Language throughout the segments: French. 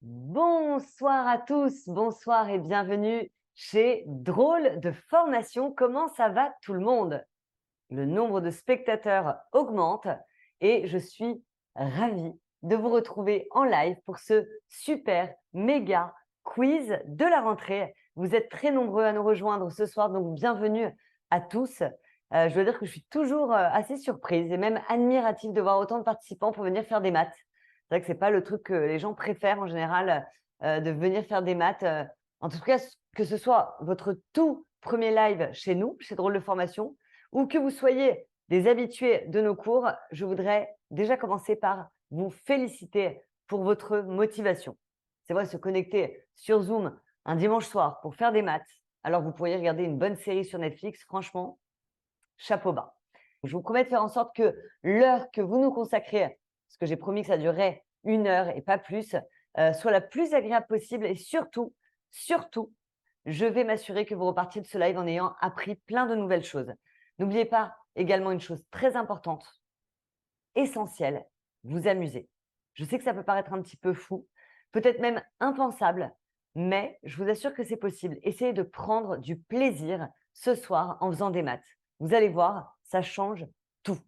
Bonsoir à tous, bonsoir et bienvenue chez Drôle de formation. Comment ça va tout le monde? Le nombre de spectateurs augmente et je suis ravie de vous retrouver en live pour ce super méga quiz de la rentrée. Vous êtes très nombreux à nous rejoindre ce soir, donc bienvenue à tous. Je dois dire que je suis toujours assez surprise et même admirative de voir autant de participants pour venir faire des maths. C'est vrai que ce n'est pas le truc que les gens préfèrent en général, de venir faire des maths. En tout cas, que ce soit votre tout premier live chez nous, chez Drôle de formation, ou que vous soyez des habitués de nos cours, je voudrais déjà commencer par vous féliciter pour votre motivation. C'est vrai, se connecter sur Zoom un dimanche soir pour faire des maths, alors vous pourriez regarder une bonne série sur Netflix, franchement, chapeau bas. Je vous promets de faire en sorte que l'heure que vous nous consacrez, parce que j'ai promis que ça durerait 1 heure et pas plus, soit la plus agréable possible et surtout, je vais m'assurer que vous repartiez de ce live en ayant appris plein de nouvelles choses. N'oubliez pas également une chose très importante, essentielle, vous amuser. Je sais que ça peut paraître un petit peu fou, peut-être même impensable, mais je vous assure que c'est possible. Essayez de prendre du plaisir ce soir en faisant des maths. Vous allez voir, ça change tout.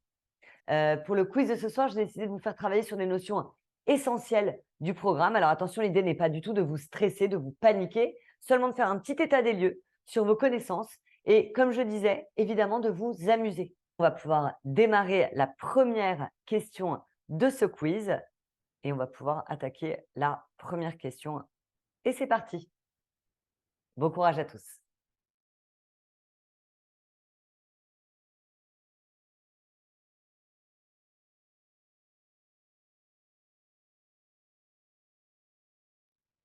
Pour le quiz de ce soir, j'ai décidé de vous faire travailler sur des notions essentielles du programme. Alors attention, l'idée n'est pas du tout de vous stresser, de vous paniquer, seulement de faire un petit état des lieux sur vos connaissances et, comme je disais, évidemment de vous amuser. On va pouvoir démarrer la première question de ce quiz et on va pouvoir attaquer la première question. Et c'est parti. Bon courage à tous.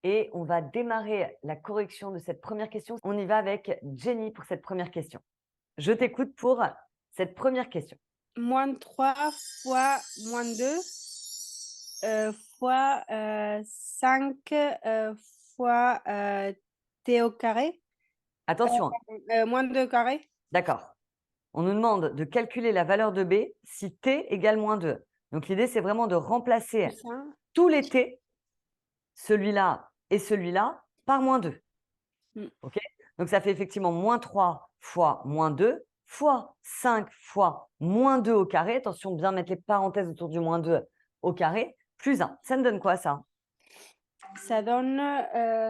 Et on va démarrer la correction de cette première question. On y va avec Jenny pour cette première question. Je t'écoute pour cette première question. Moins 3 fois moins 2 fois 5 fois t au carré. Attention, Moins 2 carré. d'accord. On nous demande de calculer la valeur de b si t égale moins 2. Donc l'idée, c'est vraiment de remplacer Plus 1. tous les t, celui-là et celui-là, par moins 2. OK? Donc ça fait effectivement moins 3 fois moins 2 fois 5 fois moins 2 au carré. Attention, bien mettre les parenthèses autour du moins 2 au carré, plus 1. Ça me donne quoi, ça? Ça donne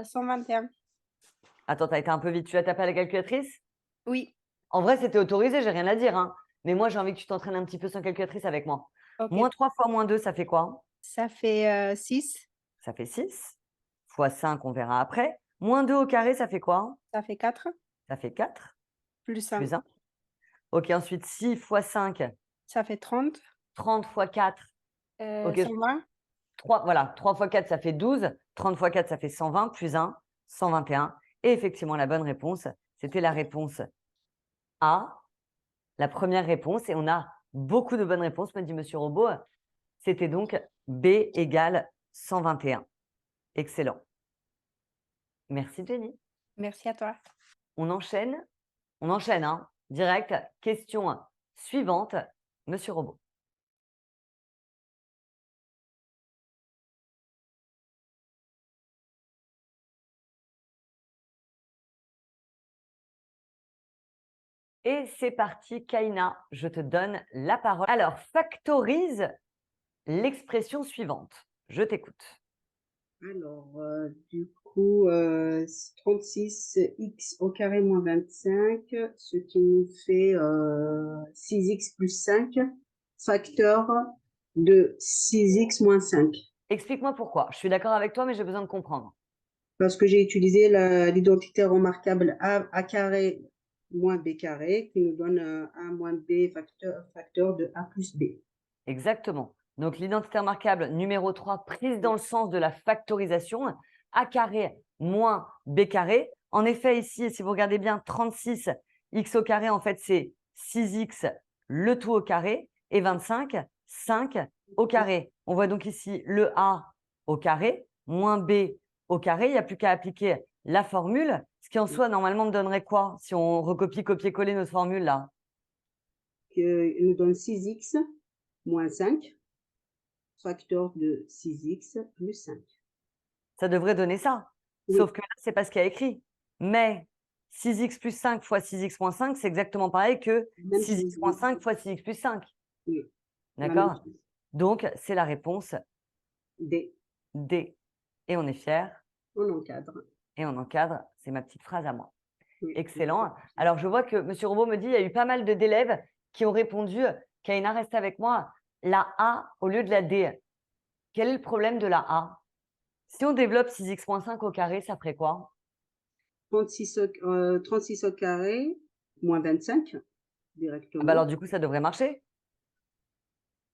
121. Attends, tu as été un peu vite. Tu as tapé à la calculatrice? Oui. En vrai, c'était autorisé, j'ai rien à dire, hein. Mais moi, j'ai envie que tu t'entraînes un petit peu sans calculatrice avec moi. Ok. Moins 3 fois moins 2, ça fait quoi? Ça fait 6. Ça fait 6. Fois 5, on verra après. Moins 2 au carré, ça fait quoi? Ça fait 4. Ça fait 4. Plus 1. Plus 1. Ok, ensuite 6 fois 5, Ça fait 30. 30 fois 4. Ok, 120. 3, voilà, 3 fois 4, ça fait 12. 30 fois 4, ça fait 120. Plus 1, 121. Et effectivement, la bonne réponse, c'était la réponse A, la première réponse. Et on a beaucoup de bonnes réponses, me dit Monsieur Robot. C'était donc B égale 121. Excellent. Merci Jenny. Merci à toi. On enchaîne, hein, direct. Question suivante, Monsieur Robot. Et c'est parti, Kaina, je te donne la parole. Alors, factorise l'expression suivante. Je t'écoute. Alors, du coup, 36x au carré moins 25, ce qui nous fait 6x plus 5, facteur de 6x moins 5. Explique-moi pourquoi. Je suis d'accord avec toi, mais j'ai besoin de comprendre. Parce que j'ai utilisé l'identité remarquable a carré moins b carré, qui nous donne a moins b facteur de a plus b. Exactement. Donc, l'identité remarquable numéro 3, prise dans le sens de la factorisation, a carré moins b carré. En effet, ici, si vous regardez bien, 36 x au carré, en fait, c'est 6x le tout au carré et 25, 5 au carré. On voit donc ici le a au carré moins b au carré. Il n'y a plus qu'à appliquer la formule, ce qui en soi, normalement, me donnerait quoi si on recopie, copier-coller notre formule là? Il nous donne 6x moins 5, facteur de 6x plus 5. Ça devrait donner ça. Oui. Sauf que là, ce n'est pas ce qu'il y a écrit. Mais 6x plus 5 fois 6x moins 5, c'est exactement pareil que Même 6x chose, moins oui. 5 fois 6x plus 5. Oui. La même D'accord? chose. Donc, c'est la réponse D. D. Et on est fiers On encadre. et on encadre. C'est ma petite phrase à moi. Oui. Excellent. Alors, je vois que M. Robot me dit il y a eu pas mal d'élèves qui ont répondu Kaina, reste avec moi, la A au lieu de la D. Quel est le problème de la A? Si on développe 6x moins 5 au carré, ça ferait quoi? 36 au carré, moins 25, directement. Ah bah alors, du coup, ça devrait marcher.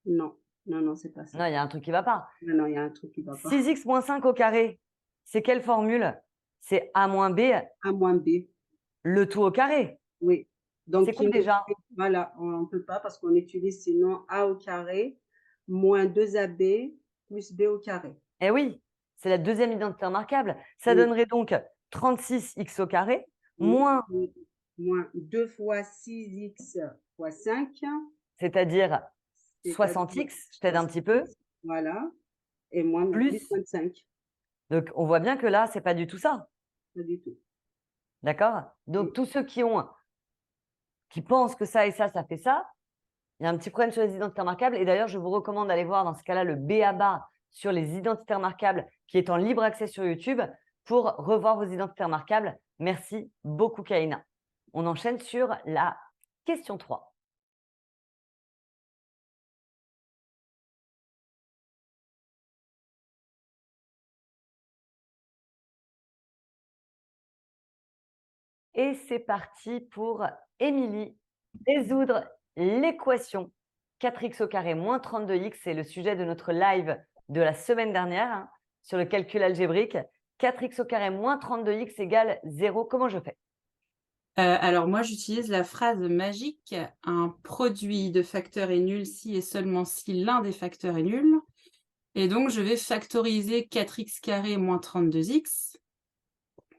Non, non, non, c'est pas ça. Non, il y a un truc qui ne va pas. Non, non, il y a un truc qui va pas. 6x moins 5 au carré, c'est quelle formule? C'est A moins B, A moins B. le tout au carré. Oui. Donc, C'est quoi déjà? voilà, on ne peut pas parce qu'on utilise sinon A au carré moins 2AB plus B au carré. Eh oui, c'est la deuxième identité remarquable. Ça Oui. donnerait donc 36x au carré moins, moins 2 fois 6x fois 5, c'est-à-dire c'est-à-dire 60x, je t'aide un petit peu, voilà, et moins plus. 25. Donc, on voit bien que là, ce n'est pas du tout ça. Pas du tout. D'accord? Donc, tous ceux qui pensent que ça et ça fait ça, il y a un petit problème sur les identités remarquables. Et d'ailleurs, je vous recommande d'aller voir dans ce cas-là le B.A.B.A. sur les identités remarquables qui est en libre accès sur YouTube pour revoir vos identités remarquables. Merci beaucoup, Kaina. On enchaîne sur la question 3. Et c'est parti pour Émilie. Résoudre l'équation 4x au carré moins 32x. C'est le sujet de notre live de la semaine dernière sur le calcul algébrique. 4x au carré moins 32x égale 0. Comment je fais? Alors moi, j'utilise la phrase magique, un produit de facteurs est nul si et seulement si l'un des facteurs est nul. Et donc, je vais factoriser 4x carré moins 32x.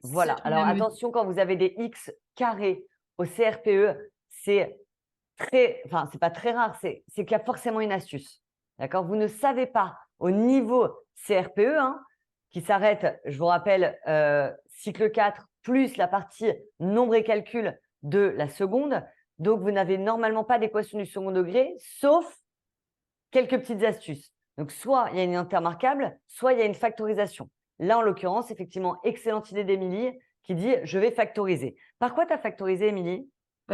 Voilà. Cela Alors, me- attention, quand vous avez des x carrés au CRPE, c'est enfin, c'est pas très rare, c'est qu'il y a forcément une astuce. D'accord? Vous ne savez pas au niveau CRPE, qui s'arrête, je vous rappelle, cycle 4 plus la partie nombre et calcul de la seconde. Donc, vous n'avez normalement pas d'équation du second degré, sauf quelques petites astuces. Donc, soit il y a une identité remarquable, soit il y a une factorisation. Là, en l'occurrence, effectivement, excellente idée d'Émilie qui dit « je vais factoriser ». Par quoi tu as factorisé, Émilie?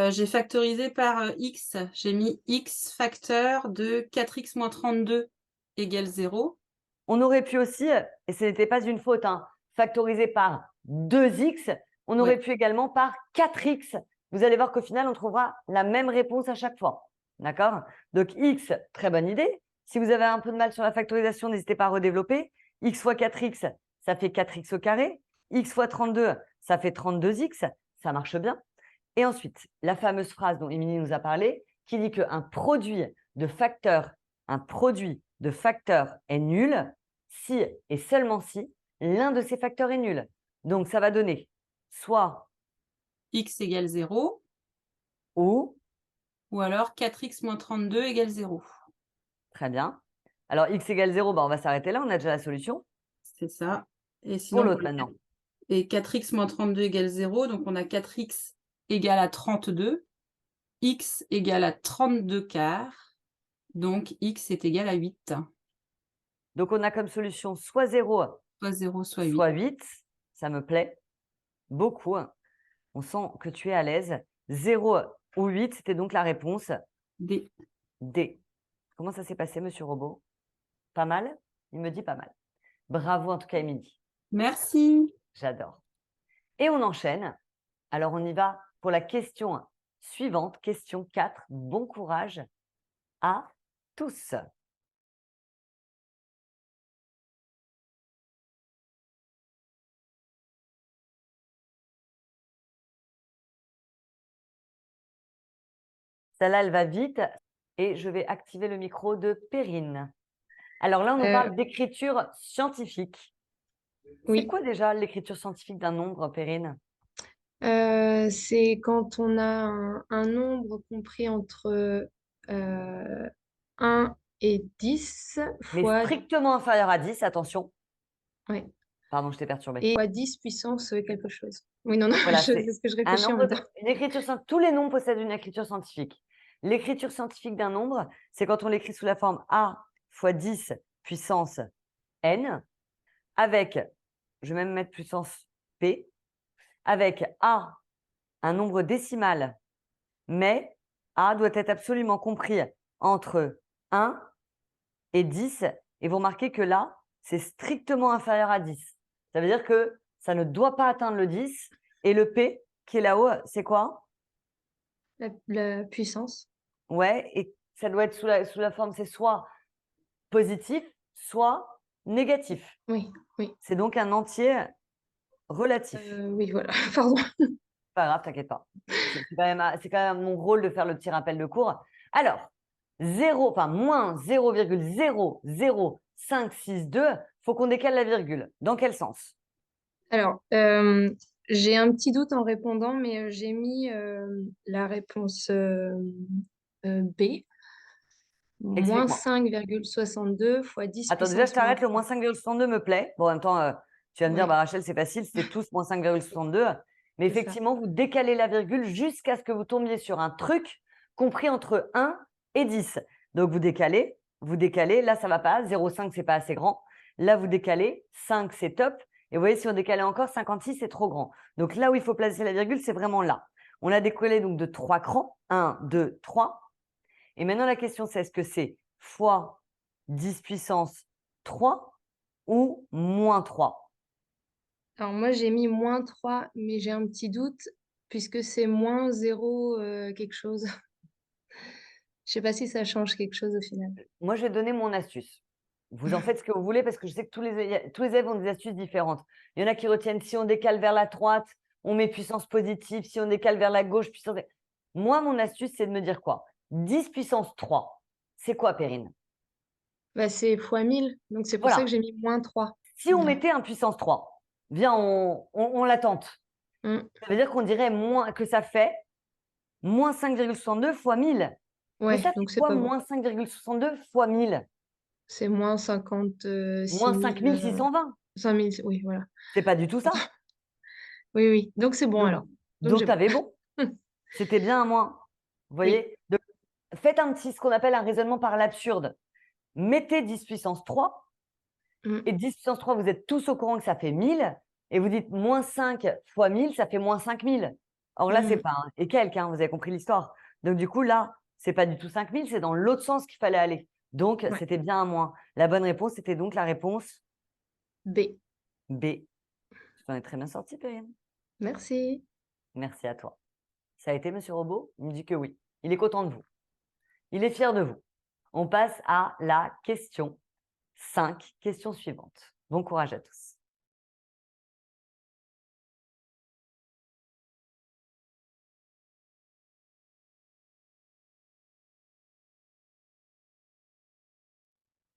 J'ai factorisé par x. J'ai mis x facteur de 4x moins 32 égale 0. On aurait pu aussi, et ce n'était pas une faute, factoriser par 2x. On aurait pu également par 4x. Vous allez voir qu'au final, on trouvera la même réponse à chaque fois. D'accord? Donc, x, très bonne idée. Si vous avez un peu de mal sur la factorisation, n'hésitez pas à redévelopper. X fois 4x, ça fait 4x au carré. X fois 32, ça fait 32x. Ça marche bien. Et ensuite, la fameuse phrase dont Émilie nous a parlé, qui dit qu'un produit de facteurs est nul si et seulement si l'un de ces facteurs est nul. Donc, ça va donner soit X égale 0 ou, ou alors 4x moins 32 égale 0. très bien. Alors, x égale 0, on va s'arrêter là, on a déjà la solution. C'est ça. Et Pour sinon, l'autre maintenant. Et 4x moins 32 égale 0, donc on a 4x égale à 32, x égale à 32 quarts, donc x est égal à 8. Donc, on a comme solution soit 0, Soit 0, soit 8. soit 8. Ça me plaît beaucoup. On sent que tu es à l'aise. 0 ou 8, c'était donc la réponse D. D. Comment ça s'est passé, Monsieur Robot? Pas mal? Il me dit pas mal. Bravo en tout cas, Émilie. Merci. J'adore. Et on enchaîne. Alors, on y va pour la question suivante, question 4. Bon courage à tous. Celle-là, elle va vite et je vais activer le micro de Perrine. Alors là, on nous parle d'écriture scientifique. Oui. C'est quoi déjà l'écriture scientifique d'un nombre, Perrine? C'est quand on a un nombre compris entre 1 et 10 Mais fois... strictement inférieur à 10, attention. Ouais. Pardon, je t'ai perturbé. Et fois 10 puissance quelque chose. Oui, non, non, Voilà, c'est ce que je un réfléchis en nombre, même temps. une écriture, tous les nombres possèdent une écriture scientifique. L'écriture scientifique d'un nombre, c'est quand on l'écrit sous la forme A fois 10 puissance n, avec, je vais même mettre puissance p, avec A, un nombre décimal, mais A doit être absolument compris entre 1 et 10. Et vous remarquez que là, c'est strictement inférieur à 10. Ça veut dire que ça ne doit pas atteindre le 10. Et le P qui est là-haut, c'est quoi? La puissance. Ouais, et ça doit être sous la forme, c'est soit positif, soit négatif. Oui, oui. C'est donc un entier relatif. Oui, voilà, pardon. Pas grave, t'inquiète pas. C'est quand même mon rôle de faire le petit rappel de cours. Alors, moins 0,00562, il faut qu'on décale la virgule. Dans quel sens? Alors, j'ai un petit doute en répondant, mais j'ai mis la réponse B. Moins Explique-moi. 5,62 fois 10 Attends, déjà, je puissance moins t'arrête, le 3. moins 5,62 me plaît. Bon, en même temps, tu vas me dire, Oui, bah, Rachel, c'est facile, c'était tous moins 5,62. Mais c'est ça. effectivement, vous décalez la virgule jusqu'à ce que vous tombiez sur un truc compris entre 1 et 10. Donc, vous décalez. Là, ça ne va pas. 0,5, ce n'est pas assez grand. Là, vous décalez. 5, c'est top. Et vous voyez, si on décalait encore, 56, c'est trop grand. Donc, là où il faut placer la virgule, c'est vraiment là. On a décollé donc de 3 crans. 1, 2, 3. Et maintenant, la question, c'est est-ce que c'est fois 10 puissance 3 ou moins 3? Alors, moi, j'ai mis moins 3, mais j'ai un petit doute puisque c'est moins 0 quelque chose. Je sais pas si ça change quelque chose au final. Moi, je vais donner mon astuce. Vous en faites ce que vous voulez parce que je sais que tous les élèves ont des astuces différentes. Il y en a qui retiennent si on décale vers la droite, on met puissance positive. Si on décale vers la gauche, puissance… Moi, mon astuce, c'est de me dire quoi? 10 puissance 3. C'est quoi, Perrine? Bah, c'est fois 1000, donc c'est pour ça que Voilà. j'ai mis moins 3. Si on mettait un puissance 3, viens, on la tente. Mm. Ça veut dire qu'on dirait que ça fait moins 5,62 fois 1000. Mais Ouais, ça fait donc c'est quoi, pas bon. moins 5,62 fois 1000? C'est moins 56 Moins 000, 5620. 5000, oui, voilà. C'est pas du tout ça. Oui, oui, donc c'est bon alors. Donc Donc j'ai tu avais bon. bon. C'était bien un moins. Vous Oui. voyez? Donc, faites ce qu'on appelle un raisonnement par l'absurde. Mettez 10 puissance 3. Mm. Et 10 puissance 3, vous êtes tous au courant que ça fait 1000. Et vous dites moins 5 fois 1000, ça fait moins 5000. Or là, c'est Mm. pas un et quelques, hein, vous avez compris l'histoire. Donc du coup, là, c'est pas du tout 5000, c'est dans l'autre sens qu'il fallait aller. Donc, Ouais. c'était bien un moins. La bonne réponse, c'était donc la réponse B. B. Tu t'en es très bien sorti, Perrine. Merci. Merci à toi. Ça a été, Monsieur Robot? Il me dit que oui. Il est content de vous. Il est fier de vous. On passe à la question 5, question suivante. Bon courage à tous.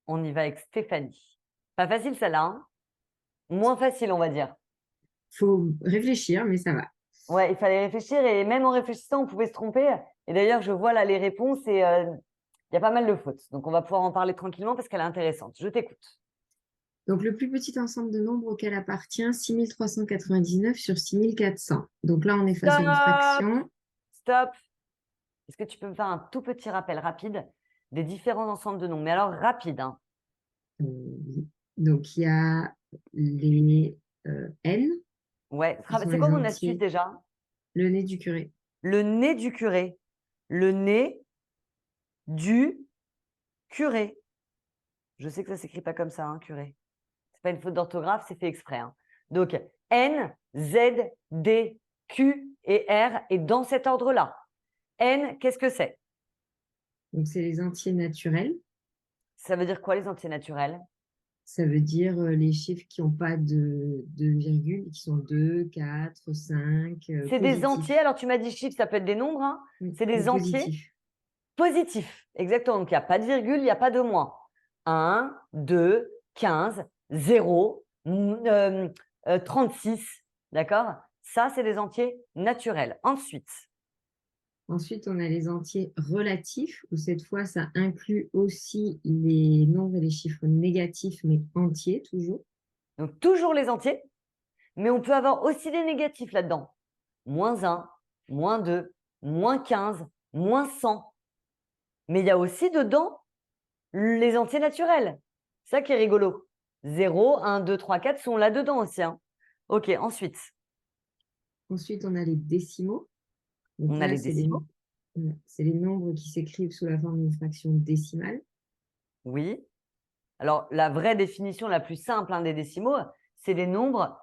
On y va avec Stéphanie. Pas facile celle-là, hein? Moins facile, on va dire. Faut réfléchir, mais ça va. Ouais, il fallait réfléchir et même en réfléchissant, on pouvait se tromper. Et d'ailleurs, je vois là les réponses et il y a pas mal de fautes. Donc, on va pouvoir en parler tranquillement parce qu'elle est intéressante. Je t'écoute. Donc, le plus petit ensemble de nombres auquel appartient 6399 sur 6400. Donc là, on est face à une Stop! fraction. Stop! Est-ce que tu peux me faire un tout petit rappel rapide des différents ensembles de nombres? Mais alors, rapide, hein. Donc, il y a les n. Ouais. qui sont C'est les quoi mon entiers. astuce déjà? Le nez du curé. Le nez du curé. Le nez du curé. Je sais que ça ne s'écrit pas comme ça, hein, curé. Ce n'est pas une faute d'orthographe, c'est fait exprès. Hein. Donc, N, Z, D, Q et R. Et dans cet ordre-là. N, qu'est-ce que c'est? Donc, c'est les entiers naturels. Ça veut dire quoi, les entiers naturels? Ça veut dire les chiffres qui n'ont pas de virgule, qui sont 2, 4, 5. C'est des entiers. Alors, tu m'as dit chiffres, ça peut être des nombres. Hein. C'est des entiers positifs. Exactement. Donc, il n'y a pas de virgule, il n'y a pas de moins. 1, 2, 15, 0, 36. D'accord? Ça, c'est des entiers naturels. Ensuite, on a les entiers relatifs, où cette fois, ça inclut aussi les nombres et les chiffres négatifs, mais entiers toujours. Donc, toujours les entiers, mais on peut avoir aussi des négatifs là-dedans. Moins 1, moins 2, moins 15, moins 100. Mais il y a aussi dedans les entiers naturels. C'est ça qui est rigolo. 0, 1, 2, 3, 4 sont là-dedans aussi. Hein. OK, ensuite, Ensuite, on a les décimaux. Donc on a là, les décimaux. C'est les nombres qui s'écrivent sous la forme d'une fraction décimale. Oui. Alors, la vraie définition la plus simple des décimaux, c'est des nombres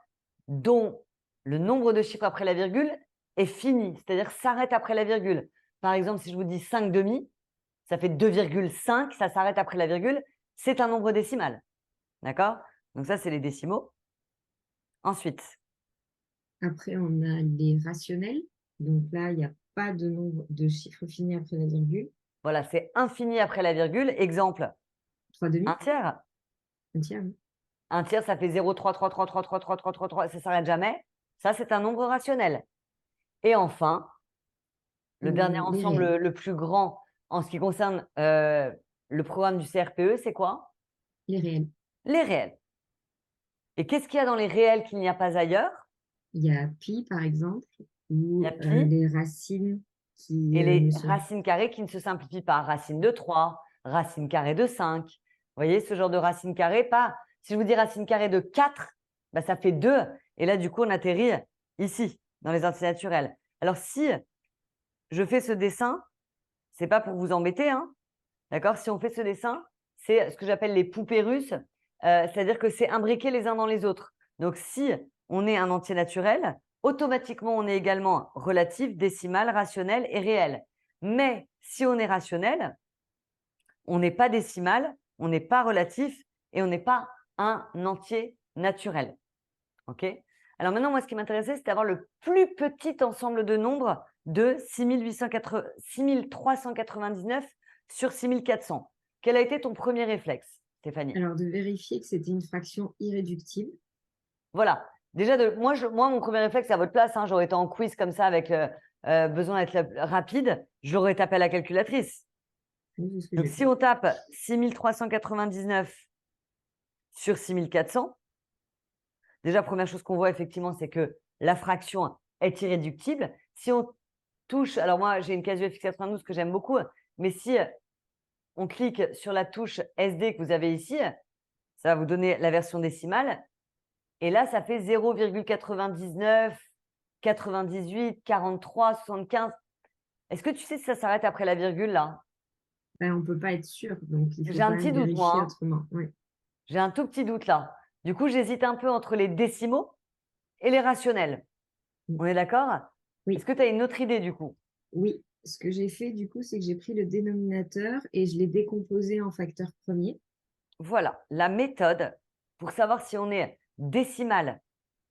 dont le nombre de chiffres après la virgule est fini, c'est-à-dire s'arrête après la virgule. Par exemple, si je vous dis 5 demi, ça fait 2,5, ça s'arrête après la virgule, c'est un nombre décimal. D'accord? Donc ça, c'est les décimaux. Ensuite, Après, on a les rationnels. Donc là, il n'y a pas de nombre de chiffres finis après la virgule. voilà, c'est infini après la virgule. Exemple, 3 demi, un tiers. un tiers. Oui. Un tiers, ça fait 0,333333333, ça ne s'arrête jamais. Ça, c'est un nombre rationnel. Et enfin, le dernier Les ensemble réels. le plus grand en ce qui concerne le programme du CRPE, c'est quoi? Les réels. Les réels. Et qu'est-ce qu'il y a dans les réels qu'il n'y a pas ailleurs? Il y a pi, par exemple, ou Il y a pi. les racines qui Et les ne sont... racines carrées qui ne se simplifient pas. Racine de 3, racine carrée de 5. Vous voyez, ce genre de racine carrée, pas. Si je vous dis racine carrée de 4, bah, ça fait 2. Et là, du coup, on atterrit ici, dans les entiers naturels. Alors, si je fais ce dessin, ce n'est pas pour vous embêter, hein, d'accord? Si on fait ce dessin, c'est ce que j'appelle les poupées russes, c'est-à-dire que c'est imbriqué les uns dans les autres. Donc, si on est un entier naturel, automatiquement, on est également relatif, décimal, rationnel et réel. Mais si on est rationnel, on n'est pas décimal, on n'est pas relatif et on n'est pas un entier naturel. OK? Alors maintenant, moi, ce qui m'intéressait, c'est d'avoir le plus petit ensemble de nombres de 6399 sur 6400. Quel a été ton premier réflexe, Stéphanie? Alors, de vérifier que c'était une fraction irréductible. Voilà. Déjà, moi, mon premier réflexe, c'est à votre place. Hein, j'aurais été en quiz comme ça avec besoin d'être rapide. J'aurais tapé à la calculatrice. Oui, c'est ce que Donc, j'ai si fait. on tape 6399 sur 6400, déjà, première chose qu'on voit effectivement, c'est que la fraction est irréductible. Si on touche, alors moi, j'ai une casuFX 92 que j'aime beaucoup, mais si on clique sur la touche SD que vous avez ici, ça va vous donner la version décimale. Et là, ça fait 0,99, 98, 43, 75. Est-ce que tu sais si ça s'arrête après la virgule là? Ben, on ne peut pas être sûr, donc il faut J'ai quand un petit même doute, moi. vérifier Hein. autrement. Oui. J'ai un tout petit doute là. Du coup, j'hésite un peu entre les décimaux et les rationnels. On est d'accord? Oui. Est-ce que tu as une autre idée du coup? Oui, ce que j'ai fait du coup, c'est que j'ai pris le dénominateur et je l'ai décomposé en facteur premier. Voilà, la méthode pour savoir si on est décimal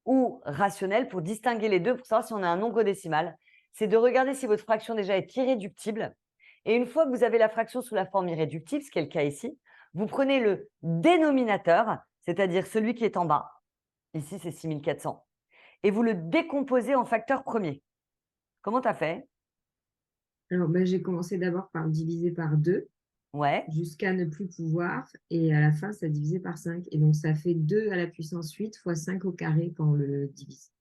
ou rationnel, pour distinguer les deux, pour savoir si on a un nombre décimal, c'est de regarder si votre fraction déjà est irréductible. Et une fois que vous avez la fraction sous la forme irréductible, ce qui est le cas ici, vous prenez le dénominateur, c'est-à-dire celui qui est en bas. Ici, c'est 6400. Et vous le décomposez en facteur premier. Comment tu as fait? Alors, ben, j'ai commencé d'abord par le diviser par 2 Ouais. jusqu'à ne plus pouvoir. Et à la fin, ça divisé par 5. Et donc, ça fait 2 à la puissance 8 fois 5 au carré quand on le divise.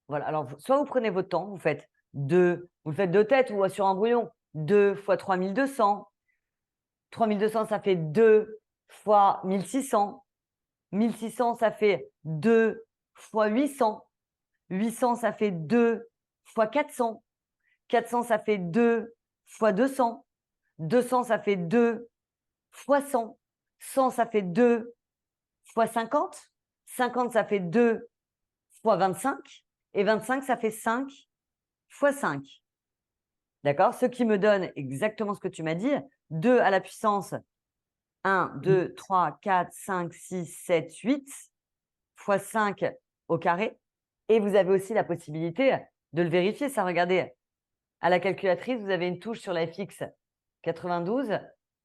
Voilà. Alors, soit vous prenez votre temps, vous faites 2, vous le faites de tête ou sur un brouillon. 2 fois 3200. 3200, ça fait 2 fois 1600. 1600, ça fait 2 fois 800. 800, ça fait 2 fois 400. 400, ça fait 2 fois 200. 200, ça fait 2 fois 100. 100, ça fait 2 fois 50. 50, ça fait 2 fois 25. Et 25, ça fait 5 fois 5. D'accord? Ce qui me donne exactement ce que tu m'as dit. 2 à la puissance 1, 2, 3, 4, 5, 6, 7, 8 fois 5 au carré. Et vous avez aussi la possibilité de le vérifier. Ça, regardez, à la calculatrice, vous avez une touche sur la FX 92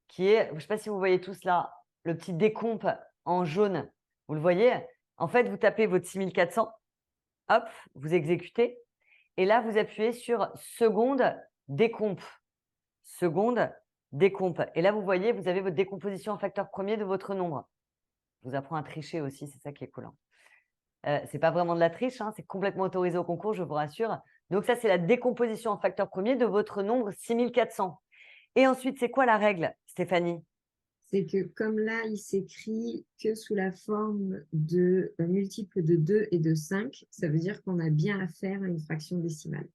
qui est, je ne sais pas si vous voyez tous là, le petit décompe en jaune. Vous le voyez? En fait, vous tapez votre 6400, hop, vous exécutez. Et là, vous appuyez sur seconde décompe. Seconde décompe. Et là, vous voyez, vous avez votre décomposition en facteur premier de votre nombre. Je vous apprends à tricher aussi, c'est ça qui est cool. c'est pas vraiment de la triche, hein, c'est complètement autorisé au concours, je vous rassure. Donc ça, c'est la décomposition en facteur premier de votre nombre 6400. Et ensuite, c'est quoi la règle, Stéphanie? C'est que comme là, il s'écrit que sous la forme de multiples de 2 et de 5, ça veut dire qu'on a bien affaire à une fraction décimale.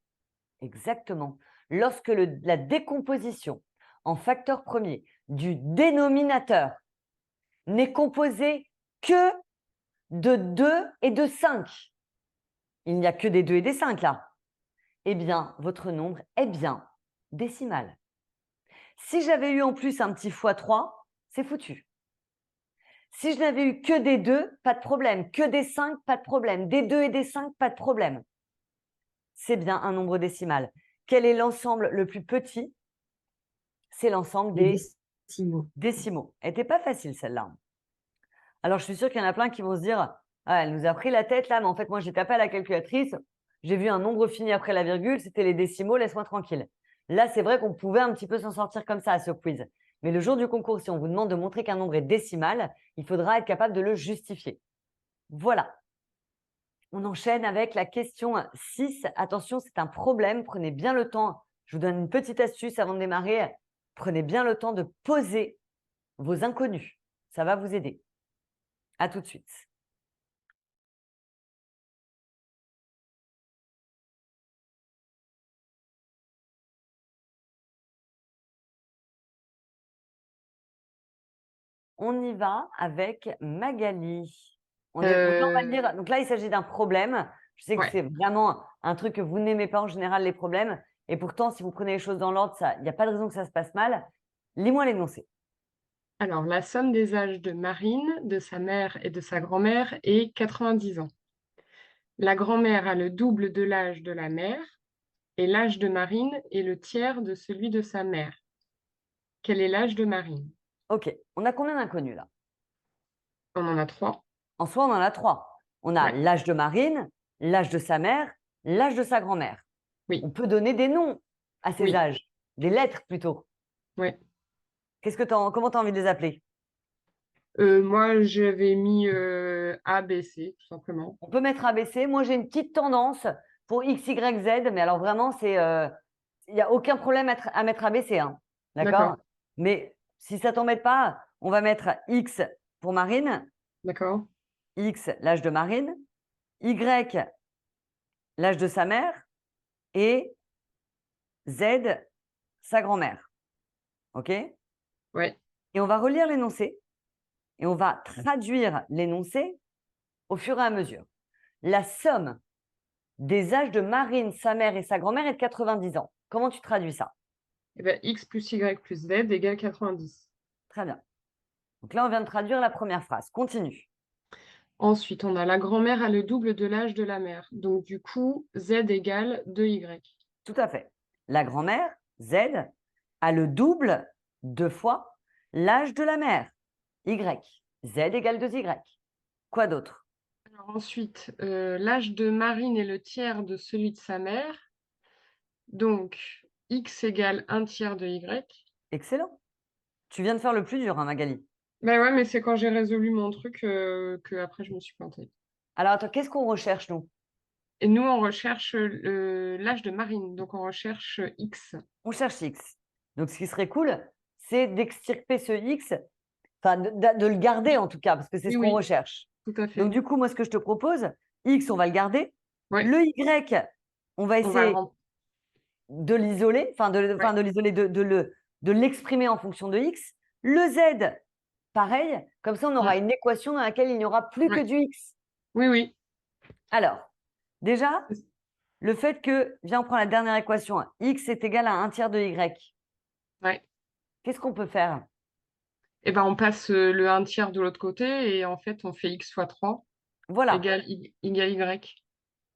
Exactement. Lorsque la décomposition en facteur premier du dénominateur n'est composée que de 2 et de 5, il n'y a que des 2 et des 5 là, eh bien, votre nombre est bien décimal. Si j'avais eu en plus un petit x3, c'est foutu. Si je n'avais eu que des 2, pas de problème. Que des 5, pas de problème. Des 2 et des 5, pas de problème. C'est bien un nombre décimal. Quel est l'ensemble le plus petit? C'est l'ensemble des décimaux. Elle n'était pas facile celle-là. Alors, je suis sûre qu'il y en a plein qui vont se dire « Ah, elle nous a pris la tête là, mais en fait, moi, j'ai tapé à la calculatrice. J'ai vu un nombre fini après la virgule, c'était les décimaux, laisse-moi tranquille. » Là, c'est vrai qu'on pouvait un petit peu s'en sortir comme ça à ce quiz. Mais le jour du concours, si on vous demande de montrer qu'un nombre est décimal, il faudra être capable de le justifier. Voilà. On enchaîne avec la question 6. Attention, c'est un problème. Prenez bien le temps. Je vous donne une petite astuce avant de démarrer. Prenez bien le temps de poser vos inconnus. Ça va vous aider. À tout de suite. On y va avec Magali. Donc là, on va le dire. Donc là, il s'agit d'un problème. Je sais que Ouais. c'est vraiment un truc que vous n'aimez pas en général, les problèmes. Et pourtant, si vous prenez les choses dans l'ordre, il n'y a pas de raison que ça se passe mal. Lis-moi l'énoncé. Alors, la somme des âges de Marine, de sa mère et de sa grand-mère est 90 ans. La grand-mère a le double de l'âge de la mère et l'âge de Marine est le tiers de celui de sa mère. Quel est l'âge de Marine? OK. On a combien d'inconnus là? On en a 3. En soi, on en a 3. On a Ouais. l'âge de Marine, l'âge de sa mère, l'âge de sa grand-mère. Oui. On peut donner des noms à ces Oui. âges, des lettres plutôt. Oui. Comment tu as envie de les appeler? Moi, j'avais mis A, B, C, tout simplement. On peut mettre ABC. Moi, j'ai une petite tendance pour X, Y, Z, mais alors vraiment, il n'y a aucun problème à mettre ABC. Hein. D'accord? Mais si ça ne t'embête pas, on va mettre X pour Marine. D'accord. X, l'âge de Marine. Y, l'âge de sa mère. Et Z, sa grand-mère. OK? Ouais. Et on va relire l'énoncé. Et on va traduire l'énoncé au fur et à mesure. La somme des âges de Marine, sa mère et sa grand-mère est de 90 ans. Comment tu traduis ça? Eh ben, X plus Y plus Z égale 90. Très bien. Donc là, on vient de traduire la première phrase. Continue. Ensuite, on a la grand-mère a le double de l'âge de la mère. Donc, du coup, Z égale 2Y. Tout à fait. La grand-mère, Z, a le double, 2 fois, l'âge de la mère, Y. Z égale 2Y. Quoi d'autre? Alors ensuite, l'âge de Marine est le tiers de celui de sa mère. Donc, X égale 1 tiers de Y. Excellent. Tu viens de faire le plus dur, hein, Magali. Ben ouais, mais c'est quand j'ai résolu mon truc que après je me suis plantée. Alors, attends, qu'est-ce qu'on recherche, nous? Et nous, on recherche l'âge de Marine. Donc, on recherche X. On cherche X. Donc, ce qui serait cool, c'est d'extirper ce X, enfin, de le garder en tout cas, parce que c'est Oui, ce qu'on oui. recherche. Tout à fait. Donc, du coup, moi, ce que je te propose, X, on va le garder. Ouais. Le Y, on va On va essayer le de l'isoler, de l'isoler, de l'exprimer en fonction de X. Le Z, pareil. Comme ça, on aura une équation dans laquelle il n'y aura plus que du X. Oui, oui. Alors, déjà, le fait que, viens, on prend la dernière équation. X est égal à 1 tiers de Y. Ouais. Qu'est-ce qu'on peut faire? Et ben, on passe le 1 tiers de l'autre côté et en fait, on fait X fois 3 Voilà. égale Y.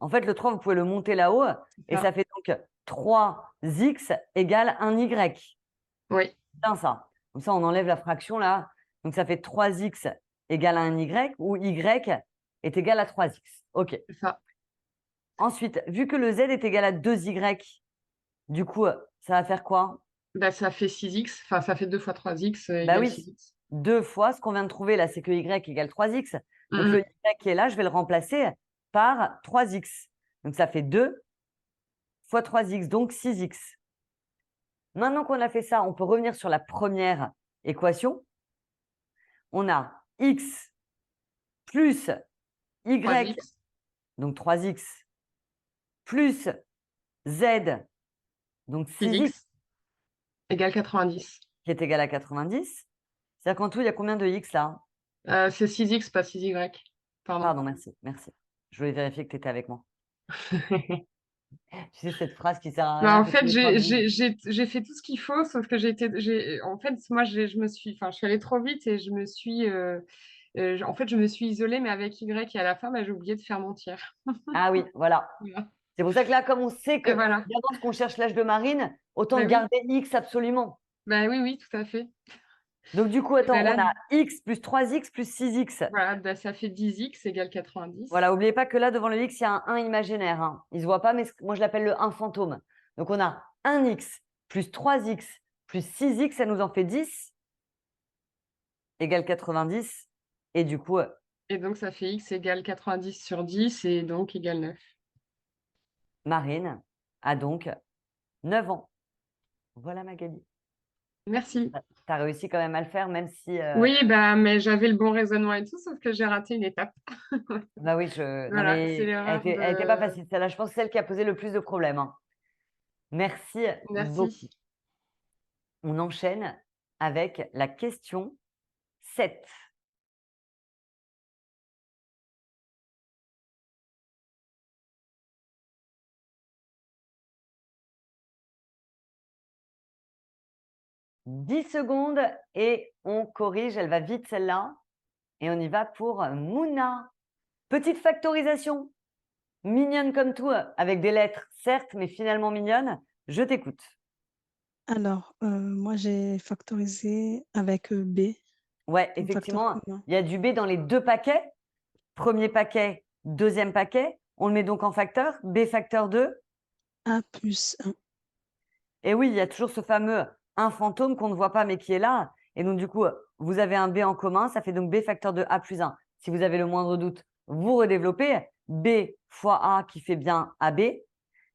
En fait, le 3, vous pouvez le monter là-haut et ça fait donc 3x égale 1 Y. Oui. C'est bien ça. Comme ça, on enlève la fraction là. Donc, ça fait 3x égale à 1 Y ou Y est égal à 3x. OK. C'est ça. Ensuite, vu que le Z est égal à 2Y, du coup, ça va faire quoi? Bah, ça fait 6x. Enfin, ça fait 2 fois 3x Bah égale oui, 6x. 2 fois ce qu'on vient de trouver là, c'est que Y égale 3x. Donc, le y qui est là, je vais le remplacer par 3x. Donc, ça fait 2 fois 3x, donc 6x. Maintenant qu'on a fait ça, on peut revenir sur la première équation. On a x plus y, 3x donc 3x, plus z, donc 6x, 6x égale 90. qui est égal à 90. C'est-à-dire qu'en tout, il y a combien de x là? C'est 6x, pas 6y. Pardon. Pardon, merci, merci. Je voulais vérifier que tu étais avec moi. Tu sais, cette phrase qui sert à Bah, rien. en que fait, tous les profs disent. j'ai fait tout ce qu'il faut, sauf que en fait, moi, je suis allée trop vite et je me suis, en fait, je me suis isolée, mais avec Y et à la fin, bah, j'ai oublié de faire mon tiers. Ah oui, voilà. Voilà. C'est pour ça que là, comme on sait que Et voilà. d'avance qu'on cherche l'âge de Marine, autant Bah oui. garder x absolument. Bah oui, oui, tout à fait. Donc du coup, attends, bah là, on a x plus 3x plus 6x. Voilà, bah, ça fait 10x égale 90. Voilà, n'oubliez pas que là, devant le x, il y a un 1 imaginaire. Hein. Il ne se voit pas, mais moi, je l'appelle le 1 fantôme. Donc, on a 1x plus 3x plus 6x, ça nous en fait 10, égale 90. Et du coup, Et donc, ça fait x égale 90 sur 10 et donc égale 9. Marine a donc 9 ans. Voilà, Magali. Merci. Tu as réussi quand même à le faire, même si… Oui, bah, mais j'avais le bon raisonnement et tout, sauf que j'ai raté une étape. Bah oui, non, Voilà, mais c'est l'erreur elle était pas de… facile. Celle-là, je pense que c'est celle qui a posé le plus de problèmes. Hein. Merci beaucoup. Merci. On enchaîne avec la question 7. « 10 secondes et on corrige. Elle va vite celle-là. Et on y va pour Mouna. Petite factorisation. Mignonne comme tout, avec des lettres, certes, mais finalement mignonne. Je t'écoute. Alors, moi, j'ai factorisé avec B. Ouais, comme facteur effectivement, commun. il y a du B dans les deux paquets. Premier paquet, deuxième paquet. On le met donc en facteur. B facteur 2. A plus 1. Et oui, il y a toujours ce fameux 1 fantôme qu'on ne voit pas mais qui est là. Et donc, du coup, vous avez un B en commun. Ça fait donc B facteur de A plus 1. Si vous avez le moindre doute, vous redéveloppez. B fois A qui fait bien AB.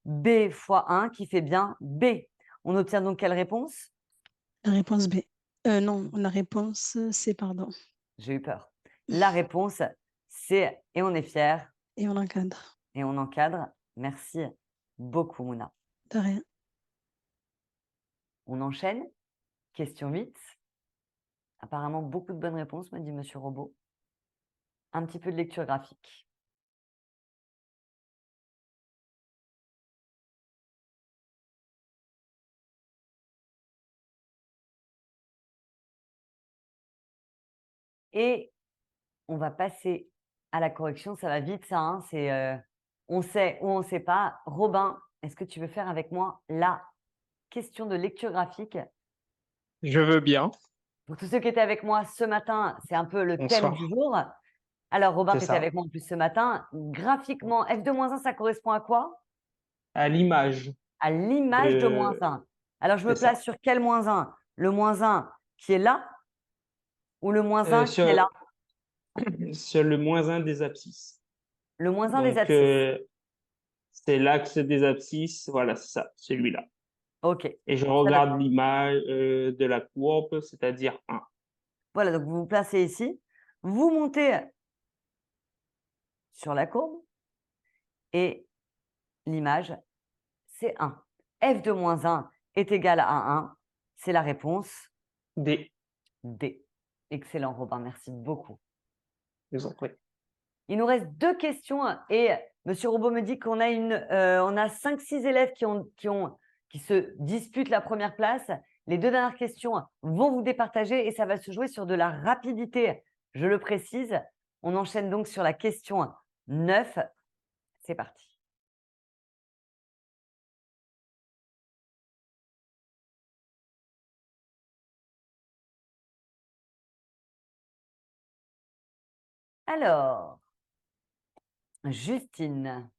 B fois 1 qui fait bien B. On obtient donc quelle réponse? La réponse B. Non, la réponse C, pardon. J'ai eu peur. La réponse, c'est, et on est fiers, Et on encadre. et on encadre. Merci beaucoup, Mouna. De rien. On enchaîne. Question 8. Apparemment, beaucoup de bonnes réponses, me dit Monsieur Robot. Un petit peu de lecture graphique. Et on va passer à la correction. Ça va vite, ça. Hein. On sait ou on ne sait pas. Robin, est-ce que tu veux faire avec moi la question de lecture graphique? Je veux bien. Pour tous ceux qui étaient avec moi ce matin, c'est un peu le thème Bonsoir. du jour. Alors, Robin, C'est tu étais ça. avec moi en plus ce matin. Graphiquement, F2-1, ça correspond à quoi? À l'image. À l'image de moins 1. Alors, je me C'est ça. place sur quel moins 1? Le moins 1 qui est là ou le moins 1 qui est là? Sur le moins 1 des abscisses. Le moins 1 Donc, des abscisses. c'est l'axe des abscisses. Voilà, c'est ça, celui-là. OK. Et je regarde l'image de la courbe, c'est-à-dire 1. Voilà, donc vous vous placez ici. Vous montez sur la courbe et l'image, c'est 1. F de moins 1 est égal à 1. C'est la réponse D. D. Excellent, Robin. Merci beaucoup. Je vous en prie. Il nous reste 2 questions et Monsieur Robot me dit qu'on a on a 5-6 élèves qui se disputent la première place. Les 2 dernières questions vont vous départager et ça va se jouer sur de la rapidité. Je le précise. On enchaîne donc sur la question 9. C'est parti. Alors, Justine,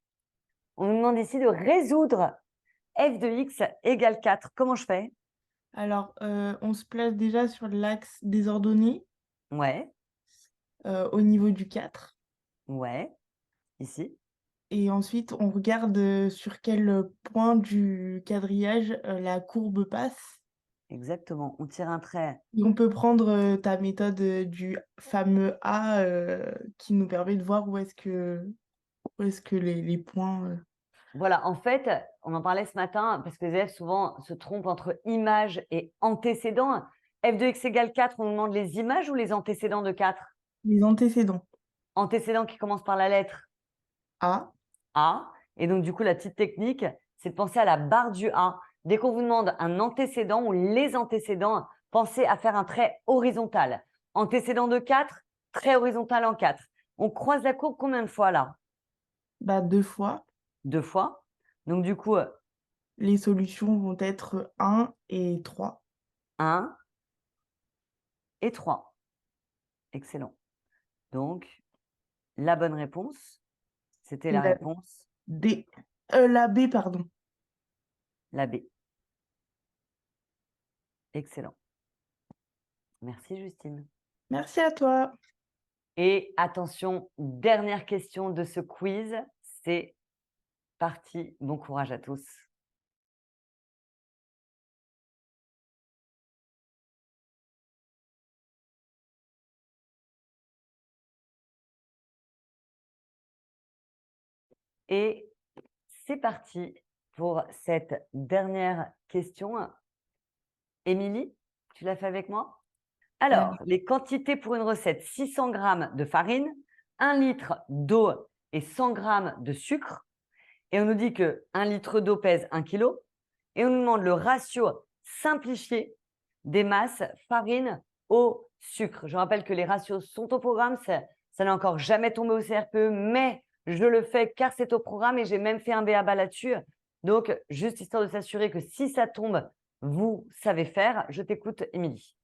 on nous demande ici de résoudre f de x égale 4. Comment je fais? Alors, on se place déjà sur l'axe des ordonnées. Ouais. au niveau du 4. Ouais, ici. Et ensuite, on regarde sur quel point du quadrillage la courbe passe. Exactement. On tire un trait. Et on peut prendre ta méthode du fameux A qui nous permet de voir où est-ce que les points... Voilà, en fait, on en parlait ce matin parce que les élèves souvent se trompent entre image et antécédent. F de x égale 4, on nous demande les images ou les antécédents de 4? Les antécédents. Antécédent qui commence par la lettre A. A. Et donc, du coup, la petite technique, c'est de penser à la barre du A. Dès qu'on vous demande un antécédent ou les antécédents, pensez à faire un trait horizontal. Antécédent de 4, trait horizontal en 4. On croise la courbe combien de fois là? 2 fois. 2 fois. Donc, du coup, Les solutions vont être 1 et 3. 1 et 3. Excellent. Donc, la bonne réponse, c'était la réponse D. La B, pardon. La B. Excellent. Merci, Justine. Merci à toi. Et attention, dernière question de ce quiz. C'est parti. Bon courage à tous. Et c'est parti pour cette dernière question. Émilie, tu l'as fait avec moi? Alors, les quantités pour une recette, 600 g de farine, 1 litre d'eau et 100 g de sucre. Et on nous dit que 1 litre d'eau pèse 1 kg. Et on nous demande le ratio simplifié des masses farine au sucre. Je rappelle que les ratios sont au programme. Ça n'est encore jamais tombé au CRPE, mais je le fais car c'est au programme et j'ai même fait un b.a.-ba là-dessus. Donc, juste histoire de s'assurer que si ça tombe, vous savez faire. Je t'écoute, Émilie.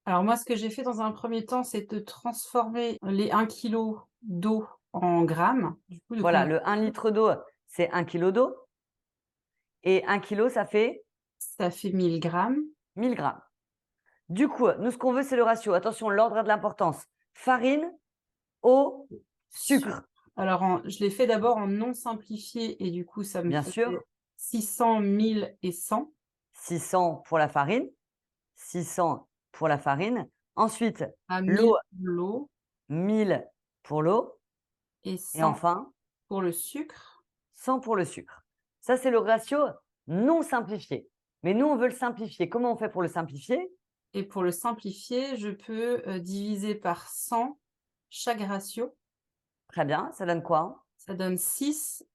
Alors moi, ce que j'ai fait dans un premier temps, c'est de transformer les 1 kg d'eau en grammes. Du coup, Voilà, le 1 litre d'eau, c'est 1 kg d'eau. Et 1 kg, ça fait? Ça fait 1000 grammes. 1000 grammes. Du coup, nous, ce qu'on veut, c'est le ratio. Attention, l'ordre a de l'importance. Farine, eau, sucre. Alors, je l'ai fait d'abord en non simplifié et du coup, ça me Bien fait sûr. 600, 1000 et 100. 600 pour la farine. 600 pour la farine. Ensuite, l'eau. 1000 pour l'eau. Et Et enfin, pour le sucre. 100 pour le sucre. Ça, c'est le ratio non simplifié. Mais nous, on veut le simplifier. Comment on fait pour le simplifier? Et pour le simplifier, je peux diviser par 100 chaque ratio. Très bien. Ça donne quoi? Ça donne 6,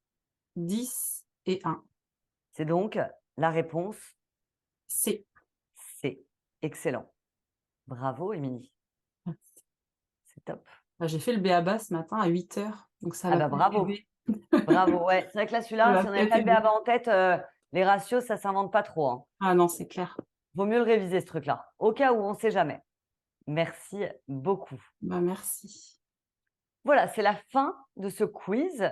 10 et 1. C'est donc la réponse C. C. Excellent. Bravo, Émilie. C'est top. J'ai fait le b.a.-ba ce matin à 8 h. Donc ça va bravo. Bravo, ouais. C'est vrai que là, celui-là, si on n'avait pas le b.a.-ba en tête, les ratios, ça ne s'invente pas trop. Hein. Ah non, c'est clair. Vaut mieux le réviser, ce truc-là. Au cas où, on ne sait jamais. Merci beaucoup. Merci. Voilà, c'est la fin de ce quiz.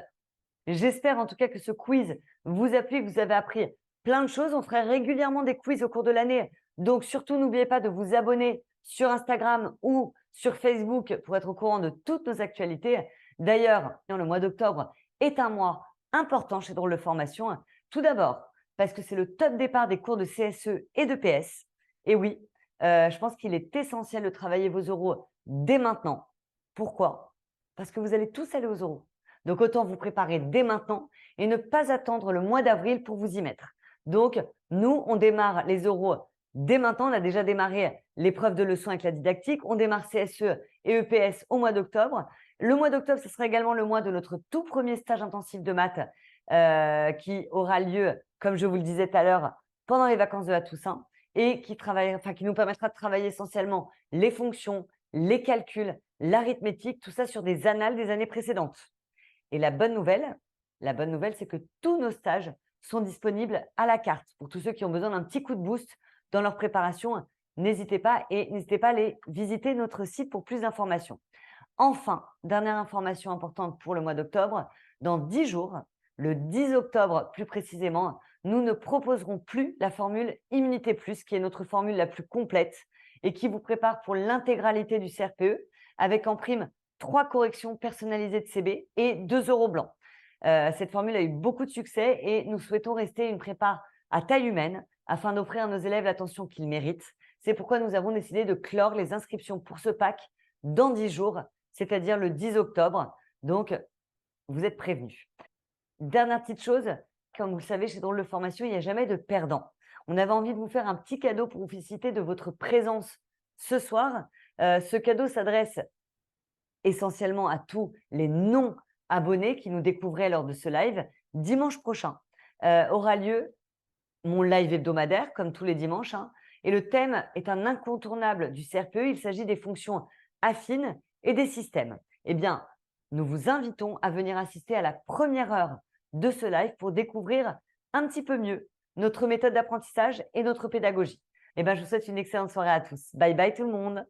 J'espère en tout cas que ce quiz vous a plu, que vous avez appris plein de choses. On ferait régulièrement des quiz au cours de l'année. Donc, surtout, n'oubliez pas de vous abonner sur Instagram ou sur Facebook pour être au courant de toutes nos actualités. D'ailleurs, le mois d'octobre est un mois important chez Drôle de Formation. Tout d'abord, parce que c'est le top départ des cours de CSE et de PS. Et oui, je pense qu'il est essentiel de travailler vos oraux dès maintenant. Pourquoi? Parce que vous allez tous aller aux oraux. Donc, autant vous préparer dès maintenant et ne pas attendre le mois d'avril pour vous y mettre. Donc, nous, on démarre les oraux dès maintenant. On a déjà démarré l'épreuve de leçon avec la didactique. On démarre CSE et EPS au mois d'octobre. Le mois d'octobre, ce sera également le mois de notre tout premier stage intensif de maths qui aura lieu, comme je vous le disais tout à l'heure, pendant les vacances de la Toussaint et qui nous permettra de travailler essentiellement les fonctions, les calculs, l'arithmétique, tout ça sur des annales des années précédentes. Et la bonne nouvelle, c'est que tous nos stages sont disponibles à la carte. Pour tous ceux qui ont besoin d'un petit coup de boost dans leur préparation, n'hésitez pas à aller visiter notre site pour plus d'informations. Enfin, dernière information importante pour le mois d'octobre, dans 10 jours, le 10 octobre plus précisément, nous ne proposerons plus la formule Immunité Plus, qui est notre formule la plus complète et qui vous prépare pour l'intégralité du CRPE, avec en prime 3 corrections personnalisées de CB et 2 € blancs. Cette formule a eu beaucoup de succès et nous souhaitons rester une prépa à taille humaine afin d'offrir à nos élèves l'attention qu'ils méritent. C'est pourquoi nous avons décidé de clore les inscriptions pour ce pack dans 10 jours, c'est-à-dire le 10 octobre. Donc, vous êtes prévenus. Dernière petite chose, comme vous le savez, chez Drôle de Formation, il n'y a jamais de perdant. On avait envie de vous faire un petit cadeau pour vous féliciter de votre présence ce soir. Ce cadeau s'adresse essentiellement à tous les non-abonnés qui nous découvraient lors de ce live. Dimanche prochain aura lieu mon live hebdomadaire, comme tous les dimanches. Et le thème est un incontournable du CRPE. Il s'agit des fonctions affines et des systèmes. Eh bien, nous vous invitons à venir assister à la première heure de ce live pour découvrir un petit peu mieux notre méthode d'apprentissage et notre pédagogie. Eh bien, je vous souhaite une excellente soirée à tous. Bye bye tout le monde.